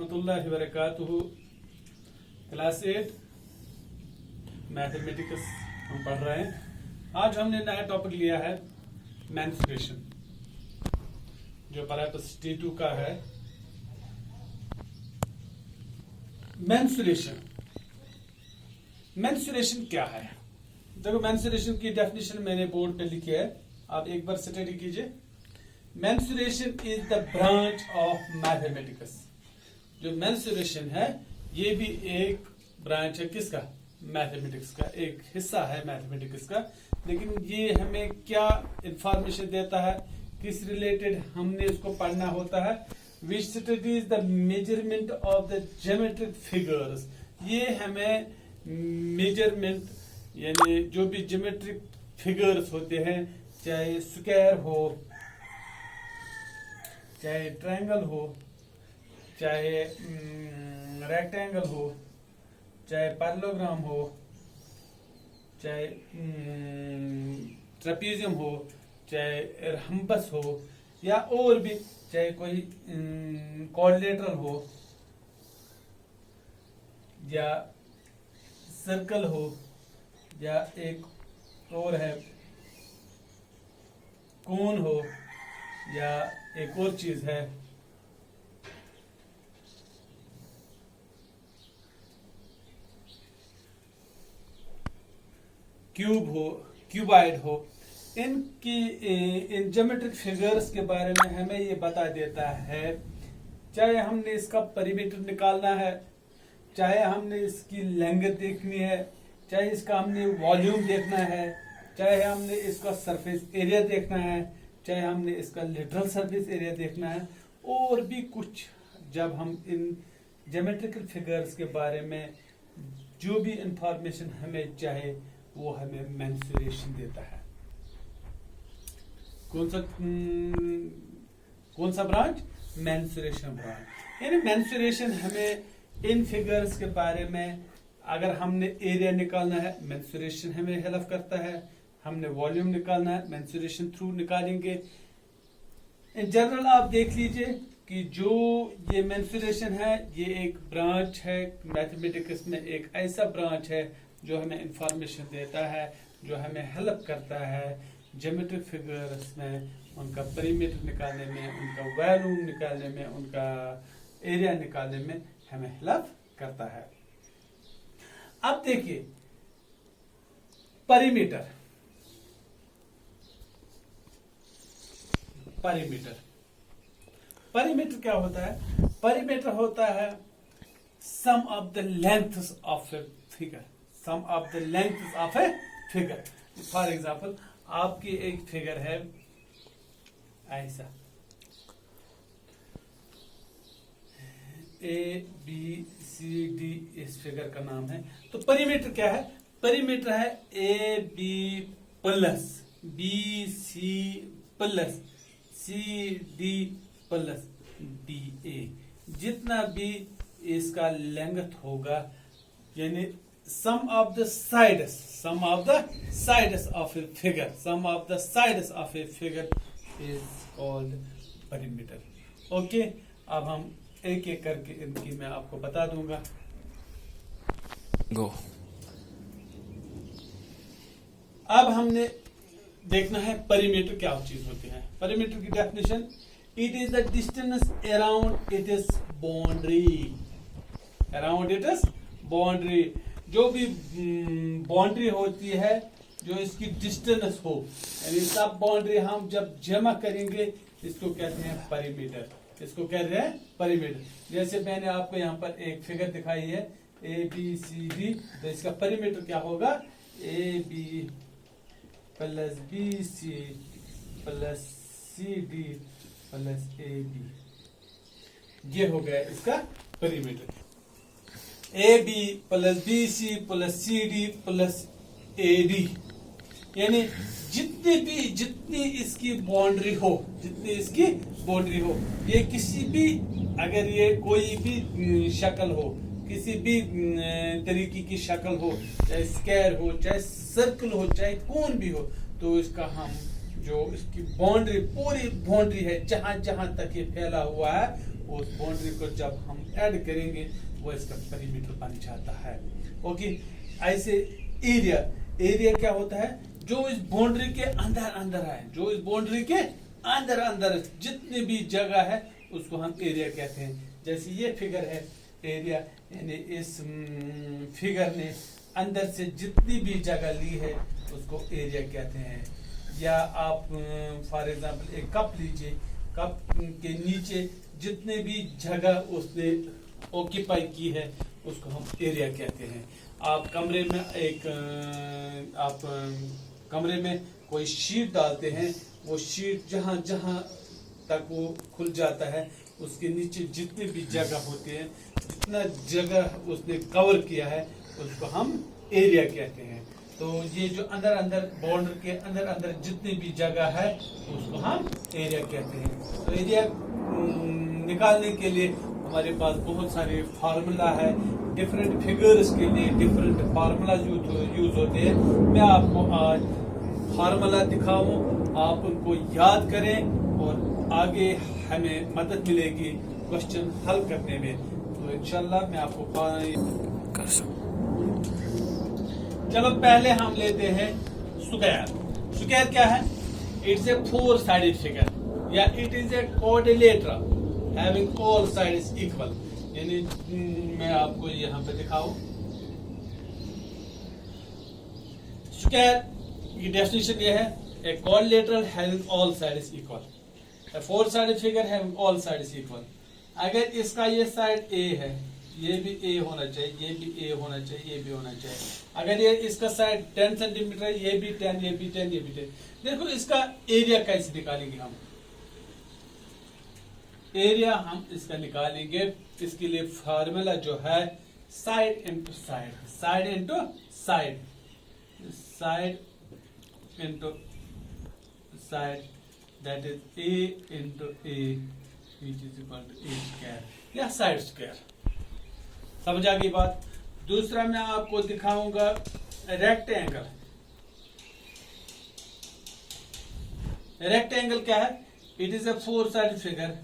रहमतुल्लाहि व बरकातुहू। Class 8 mathematics हम पढ़ रहे हैं। आज हमने नया टॉपिक लिया है मेंस्ट्रुएशन, जो पैराग्राफ T2 का है। मेंस्ट्रुएशन क्या है? देखो, मेंस्ट्रुएशन की डेफिनेशन मैंने बोर्ड पे लिखी है, आप एक बार स्टडी कीजिए। Menstruation is the branch of mathematics. जो मेंस्ट्रुएशन है ये भी एक ब्रांच है किसका? मैथमेटिक्स का, एक हिस्सा है मैथमेटिक्स का। लेकिन ये हमें क्या इंफॉर्मेशन देता है, किस रिलेटेड हमने इसको पढ़ना होता है? Which studies the measurement of the geometric figures. ये हमें मेजरमेंट यानी जो भी ज्योमेट्रिक फिगर्स होते हैं, चाहे स्क्वायर हो, चाहे ट्रायंगल हो, चाहे रेक्टेंगल हो, चाहे पैरेललोग्राम हो, चाहे ट्रेपीजियम हो, चाहे रम्बस हो, या और भी चाहे कोई क्वाड्रिलेटरल हो, या सर्कल हो, या एक और है कोन हो, या एक और चीज है क्यूब हो, क्यूबाइड हो। इनकी इन ज्योमेट्रिक फिगर्स के बारे में हमें ये बता देता है। चाहे हमने इसका परिमीटर निकालना है, चाहे हमने इसकी लेंथ देखनी है, चाहे इसका हमने वॉल्यूम देखना है, चाहे हमने इसका सरफेस एरिया देखना है, चाहे हमने इसका लिटरल सरफेस एरिया देखना है, और भी कुछ। जब हम इन ज्योमेट्रिकल फिगर्स के बारे में जो भी इंफॉर्मेशन हमें चाहे वो हमें मेंस्ट्रुएशन देता है। कौन सा ब्रांच? Menstruation branch. यानी मेंस्ट्रुएशन हमें इन फिगर्स के बारे में, अगर हमने एरिया निकालना है, मेंस्ट्रुएशन हमें हेल्प करता है। हमने वॉल्यूम निकालना है, मेंस्ट्रुएशन थ्रू निकालेंगे। इन जनरल आप देख लीजिए कि जो ये मेंस्ट्रुएशन है ये एक ब्रांच है मैथमेटिक्स में, एक ऐसा ब्रांच है जो हमें इंफॉर्मेशन देता है, जो हमें हेल्प करता है ज्योमेट्रिक फिगर्स में, उनका परिमीटर निकालने में, उनका वॉल्यूम निकालने में, उनका एरिया निकालने में हमें हेल्प करता है। अब देखिए परिमीटर। परिमीटर क्या होता है? परिमीटर होता है sum of the lengths of a figure. Sum of the lengths of a figure. For example, आपकी एक फिगर है ऐसा, ABCD इस फिगर का नाम है। तो परिमीटर क्या है? परिमीटर है AB plus BC plus CD plus DA। जितना भी इसका लेंथ होगा, यानी sum of the sides of a figure is called perimeter. Okay, अब हम एक एक करके इनकी मैं आपको बता दूंगा। गो। अब हमने देखना है परिमीटर क्या चीज होती है। परिमीटर की definition, it is the distance around it is boundary. Around it is boundary. जो भी बाउंड्री होती है, जो इसकी डिस्टेंस हो, यानी सब बाउंड्री हम जब जमा करेंगे इसको कहते हैं परिमीटर। इसको कहते हैं परिमीटर। जैसे मैंने आपको यहाँ पर एक फिगर दिखाई है ABCD, तो इसका परिमीटर क्या होगा? AB plus BC plus CD plus AB। ये हो गया इसका परिमीटर। AB plus BC plus CD plus AD, यानी जितनी इसकी बाउंड्री हो, ये किसी भी, अगर ये कोई भी शक्ल हो, किसी भी तरीके की शक्ल हो, चाहे स्क्वायर हो, चाहे सर्कल हो, चाहे कोन भी हो, तो इसका हम जो इसकी बाउंड्री, पूरी बाउंड्री है, जहां जहां तक ये फैला हुआ है, उस बाउंड्री को जब हम ऐड करेंगे वो इसका पेरीमीटर बन जाता है। ओके, ऐसे एरिया क्या होता है, जो इस बाउंड्री के अंदर अंदर है, जो इस बाउंड्री के अंदर अंदर जितनी भी जगह है उसको हम एरिया कहते हैं। जैसे ये फिगर है एरिया, यानी इस फिगर ने अंदर से जितनी भी जगह ली है उसको एरिया कहते हैं। या आप फॉर एग्जांपल एक कप लीजिए, कप के नीचे जितने भी जगह उसने ऑक्यूपाई की है उसको हम एरिया कहते हैं। आप कमरे में कोई शीट डालते हैं, वो शीट जहां जहां तक वो खुल जाता है उसके नीचे जितनी भी जगह होती है, जितना जगह उसने कवर किया है उसको हम एरिया कहते हैं। तो ये जो अंदर अंदर बॉर्डर के अंदर अंदर जितनी भी जगह है उसको हम एरिया कहते हैं। तो एरिया निकालने के लिए हमारे पास बहुत सारे फार्मूला है, डिफरेंट फिगर्स के लिए डिफरेंट फार्मूला यूज होते हैं। मैं आपको आज फार्मूला दिखाऊं, आप उनको याद करें और आगे हमें मदद मिलेगी क्वेश्चन हल करने में। तो इंशाल्लाह मैं आपको कर सकूं। चलो पहले हम लेते हैं स्क्वायर। स्क्वायर क्या है? इट्स ए 4 साइडेड फिगर या it is a quadrilateral having all sides equal. यानी मैं आपको यहाँ पे दिखाऊं स्क्वायर की डेफिनेशन ये है, a quadrilateral having all sides equal, A 4 sided figure having all sides equal. अगर इसका ये साइड ए है, ये भी ए होना चाहिए, ये भी ए होना चाहिए, ये भी होना चाहिए। अगर ये इसका साइड 10 सेंटीमीटर है, ये भी 10, ये भी 10, ये भी 10। देखो इसका एरिया कैसे निकालेंगे हम? एरिया हम इसका निकालेंगे, इसके लिए फार्मूला जो है side into side, side into side, side into side, that is A into A which is equal to A square या साइड स्क्वायर। समझ आ गई बात? दूसरा मैं आपको दिखाऊंगा रेक्टेंगल। रेक्टेंगल क्या है? It is a 4 side figure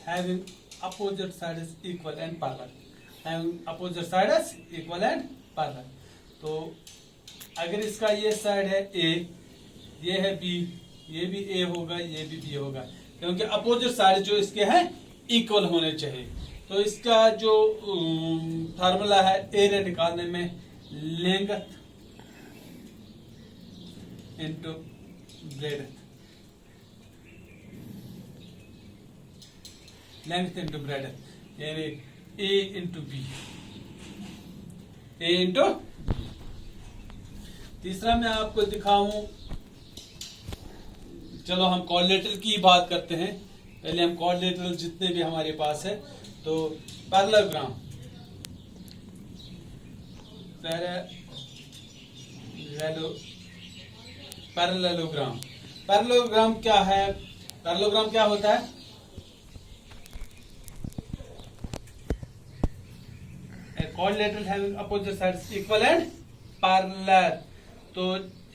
having opposite sides equal and parallel, having opposite sides equal and parallel। तो अगर इसका ये साइड है A, ये है B, ये भी A होगा, ये भी B होगा, क्योंकि अपोजिट साइड जो इसके हैं इक्वल होने चाहिए। तो इसका जो फार्मूला है एरिया निकालने में, length into breadth, length into breadth, यानी ए इंटू बी, ए इंटू। तीसरा मैं आपको दिखाऊं, चलो हम क्वाड्रिलेटरल की बात करते हैं। पहले हम क्वाड्रिलेटरल जितने भी हमारे पास है, तो पैरेललोग्राम, पैरेललोग्राम, पैरेललोग्राम क्या है? पैरेललोग्राम क्या होता है? Quadrilateral having opposite sides equal and parallel. तो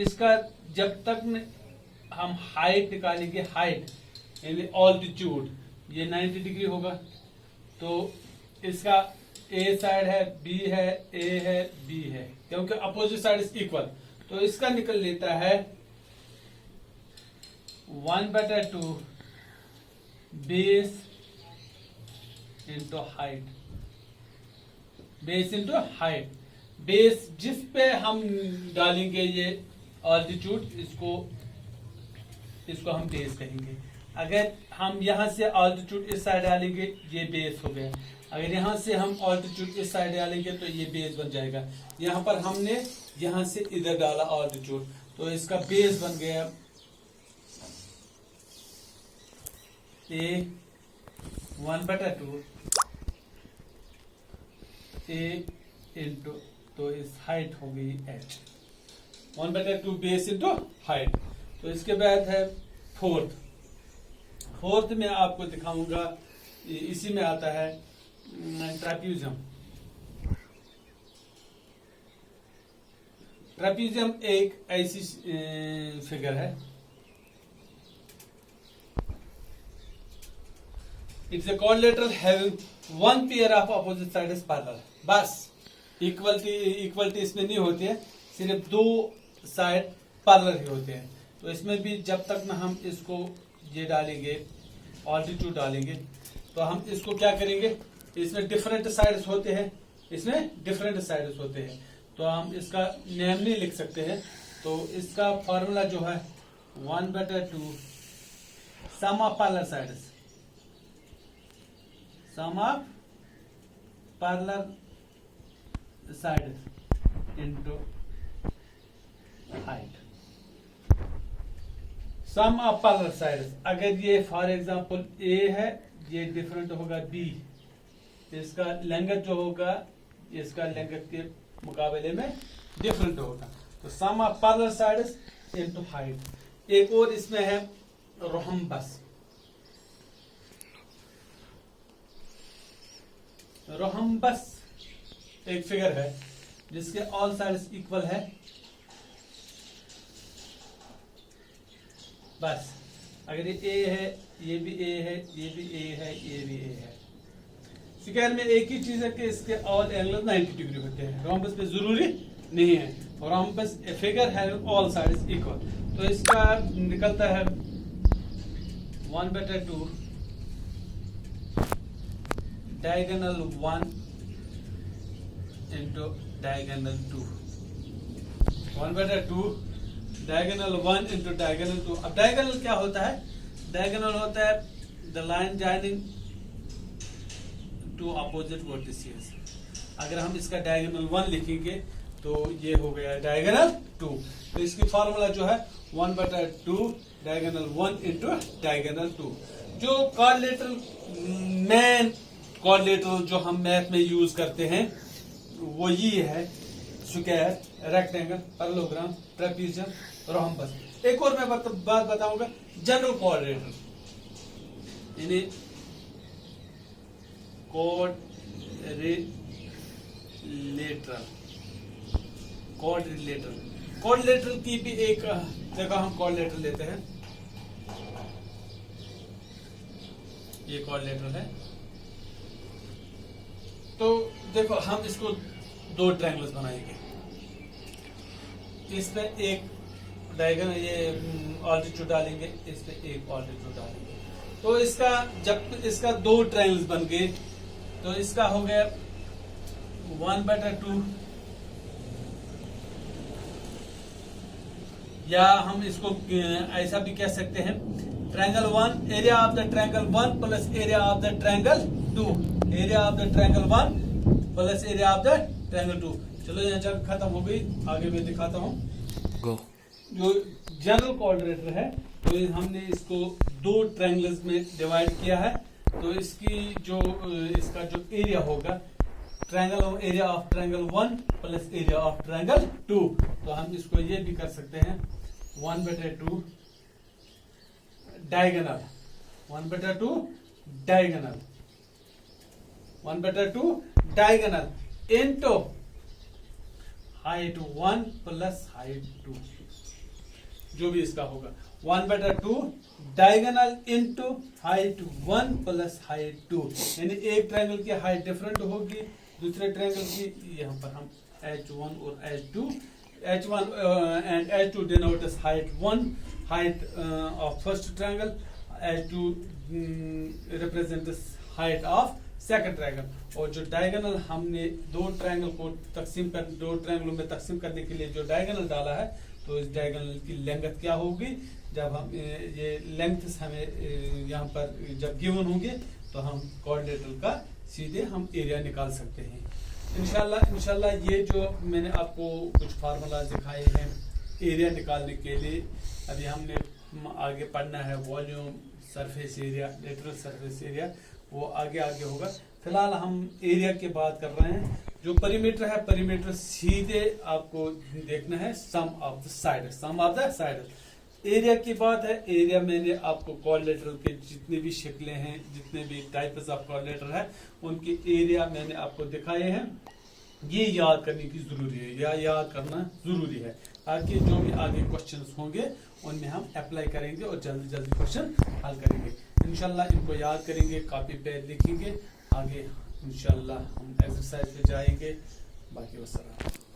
इसका जब तक हम हाइट निकालेंगे, हाइट यानी ऑल्टीट्यूड, ये 90 डिग्री होगा। तो इसका ए साइड है, बी है, ए है, बी है, क्योंकि अपोजिट साइड इज इक्वल। तो इसका निकल लेता है 1/2 base into height, base into height. Base जिस पे हम डालेंगे ये ऑल्टीट्यूड, इसको हम बेस कहेंगे। अगर हम यहां से ऑल्टीट्यूड इस साइड डालेंगे, ये बेस हो गया। अगर यहां से हम ऑल्टीट्यूड इस साइड डालेंगे तो ये बेस बन जाएगा। यहां पर हमने यहां से इधर डाला ऑल्टीट्यूड, तो इसका बेस बन गया ए 1/2 ए इंटू, तो इस हाइट हो गई h, 1/2 बेस इंटू हाइट। तो इसके बाद है फोर्थ में आपको दिखाऊंगा, इसी में आता है ट्रेपीजियम। ट्रेपीजियम एक ऐसी फिगर है it is a quadrilateral having one pair of opposite sides parallel. बस इक्वलिटी इसमें नहीं होती है, सिर्फ दो साइड पैरेलल ही होते हैं। तो इसमें भी जब तक ना हम इसको ये डालेंगे ऑल्टीट्यूड डालेंगे तो हम इसको क्या करेंगे, इसमें डिफरेंट साइड्स होते हैं, इसमें डिफरेंट साइड्स होते हैं, तो हम इसका नेम नहीं लिख सकते हैं। तो इसका फॉर्मूला जो है 1/2 sum of parallel sides, sum of parallel sides into height. Sum of parallel sides, अगर ये फॉर एग्जांपल ए है, ये डिफरेंट होगा बी, इसका लेंथ जो होगा इसका लेंथ के मुकाबले में डिफरेंट होगा। तो sum of parallel sides into height. एक और इसमें है रोहम्बस। रोहम्बस एक फिगर है जिसके ऑल साइड्स इक्वल है, बस अगर ये ए है, ये भी ए है, ये भी ए है, ये भी ए है। स्क्वायर में एक ही चीज है कि इसके ऑल एंगल 90 डिग्री होते हैं, रोम्बस में जरूरी नहीं है। रोम्बस ए फिगर है ऑल साइड्स इक्वल, तो इसका निकलता है 1/2 diagonal 1 into diagonal 2, 1/2 diagonal 1 into diagonal 2। अब डायगोनल क्या होता है, डायगोनल होता है the line joining two opposite vertices. अगर हम इसका डायगोनल 1 लिखेंगे तो ये हो गया डायगोनल 2। तो इसकी फॉर्मूला जो है 1/2 डायगोनल 1 इंटू डायगोनल 2। जो क्वाड्रिलेटरल मेन क्वाड्रिलेटरल जो हम मैथ में यूज करते हैं वो ये है square, rectangle, parallelogram, trapezium, rhombus. एक और मैं बात बताऊंगा, जनरल क्वाड्रिलेटरल यानी क्वाड्रिलेटरल की भी एक जगह हम क्वाड्रिलेटरल लेते हैं, ये क्वाड्रिलेटरल है। तो देखो हम इसको दो ट्रायंगल्स बनाएंगे, इसमें एक डायगोनल ये ऑल्टीट्यूड डालेंगे, इसमें एक ऑल्टीट्यूड डालेंगे। तो इसका जब इसका दो ट्रायंगल्स बन गए तो इसका हो गया 1/2, या हम इसको ऐसा भी कह सकते हैं triangle 1 area of the triangle 1 plus area of the triangle 2, area of the triangle 1 plus area of the triangle 2। चलो यहाँ जगह खत्म हो गई, आगे मैं दिखाता हूँ। जो जनरल क्वाड्रिलेटरल है तो हमने इसको दो ट्रायंगल्स में डिवाइड किया है, तो इसकी जो इसका जो एरिया होगा triangle area of triangle 1 plus area of triangle 2। तो हम इसको ये भी कर सकते हैं 1/2 diagonal, 1/2 diagonal, 1/2 diagonal into height 1 plus height 2, जो भी इसका होगा 1/2 diagonal into height 1 plus height 2। यानी एक ट्रायंगल की हाइट डिफरेंट होगी दूसरे ट्रायंगल की। यहाँ पर हम H1 और H2, H1 and H2 denotes height 1, height of first triangle, H2 represents height of second triangle. और जो डायगोनल हमने दो ट्रायंगलों में तकसीम करने के लिए जो डायगोनल डाला है, तो इस डायगोनल की लेंथ क्या होगी, जब हम ये लेंथ हमें यहाँ पर जब गिवन होंगे तो हम क्वाड्रिलेटरल का सीधे हम एरिया निकाल सकते हैं। इंशाल्लाह ये जो मैंने आपको कुछ फार्मूला दिखाए हैं एरिया निकालने के लिए, अभी हमने आगे पढ़ना है volume, surface area, lateral surface area, वो आगे होगा। फिलहाल हम एरिया की बात कर रहे हैं। जो परिमीटर है, परिमीटर सीधे आपको देखना है sum of the side, sum of the side. Area की बात है, एरिया मैंने आपको क्वाड्रिलेटरल के जितने भी शक्लें हैं, जितने भी टाइप्स ऑफ क्वाड्रिलेटरल है, उनके एरिया मैंने आपको दिखाए हैं। ये याद करने की जरूरी है, या याद करना जरूरी है, ताकि जो भी आगे क्वेश्चंस होंगे उनमें हम अप्लाई करेंगे और जल्दी जल्दी क्वेश्चन हल करेंगे। इंशाल्लाह इनको याद करेंगे, कॉपी पे लिखेंगे, आगे इंशाल्लाह हम एक्सरसाइज पे जाएंगे। बाकी वस्सलाम।